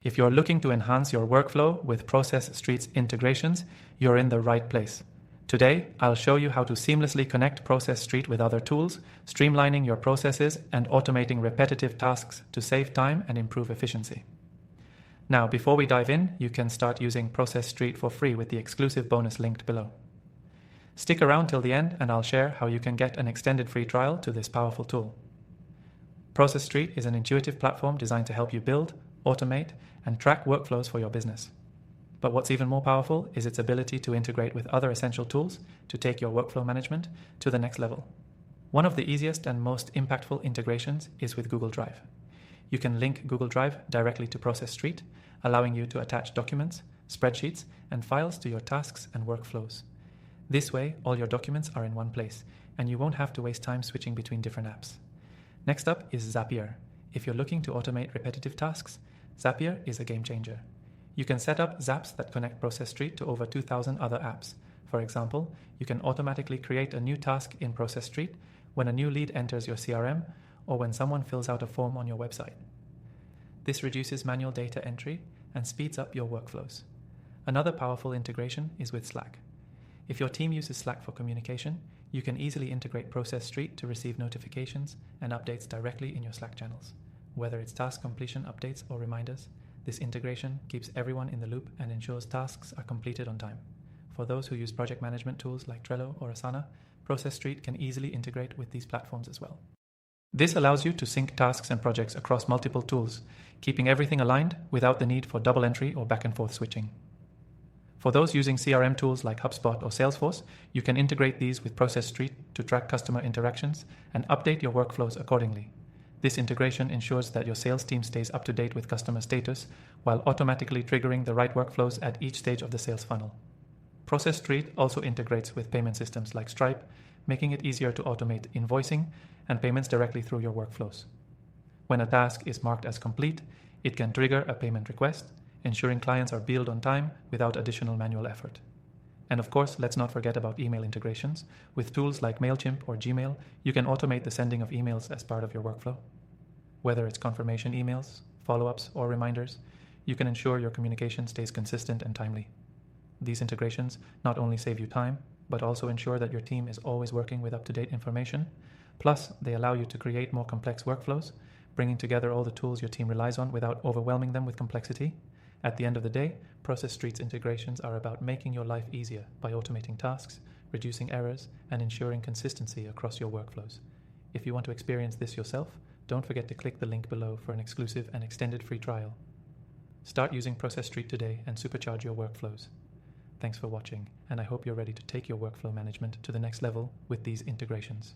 If you're looking to enhance your workflow with Process.st's integrations, you're in the right place. Today, I'll show you how to seamlessly connect Process.st with other tools, streamlining your processes and automating repetitive tasks to save time and improve efficiency. Now, before we dive in, you can start using Process.st for free with the exclusive bonus linked below. Stick around till the end and I'll share how you can get an extended free trial to this powerful tool. Process.st is an intuitive platform designed to help you build, automate, and track workflows for your business. But what's even more powerful is its ability to integrate with other essential tools to take your workflow management to the next level. One of the easiest and most impactful integrations is with Google Drive. You can link Google Drive directly to Process.st, allowing you to attach documents, spreadsheets, and files to your tasks and workflows. This way, all your documents are in one place, and you won't have to waste time switching between different apps. Next up is Zapier. If you're looking to automate repetitive tasks, Zapier is a game changer. You can set up zaps that connect Process.st to over 2,000 other apps. For example, you can automatically create a new task in Process.st when a new lead enters your CRM or when someone fills out a form on your website. This reduces manual data entry and speeds up your workflows. Another powerful integration is with Slack. If your team uses Slack for communication, you can easily integrate Process.st to receive notifications and updates directly in your Slack channels. Whether it's task completion updates or reminders, this integration keeps everyone in the loop and ensures tasks are completed on time. For those who use project management tools like Trello or Asana, Process.st can easily integrate with these platforms as well. This allows you to sync tasks and projects across multiple tools, keeping everything aligned without the need for double entry or back and forth switching. For those using CRM tools like HubSpot or Salesforce, you can integrate these with Process.st to track customer interactions and update your workflows accordingly. This integration ensures that your sales team stays up to date with customer status while automatically triggering the right workflows at each stage of the sales funnel. Process.st also integrates with payment systems like Stripe, making it easier to automate invoicing and payments directly through your workflows. When a task is marked as complete, it can trigger a payment request, ensuring clients are billed on time without additional manual effort. And of course, let's not forget about email integrations. With tools like MailChimp or Gmail, you can automate the sending of emails as part of your workflow. Whether it's confirmation emails, follow-ups, or reminders, you can ensure your communication stays consistent and timely. These integrations not only save you time, but also ensure that your team is always working with up-to-date information. Plus, they allow you to create more complex workflows, bringing together all the tools your team relies on without overwhelming them with complexity. At the end of the day, Process.st's integrations are about making your life easier by automating tasks, reducing errors, and ensuring consistency across your workflows. If you want to experience this yourself, don't forget to click the link below for an exclusive and extended free trial. Start using Process.st today and supercharge your workflows. Thanks for watching, and I hope you're ready to take your workflow management to the next level with these integrations.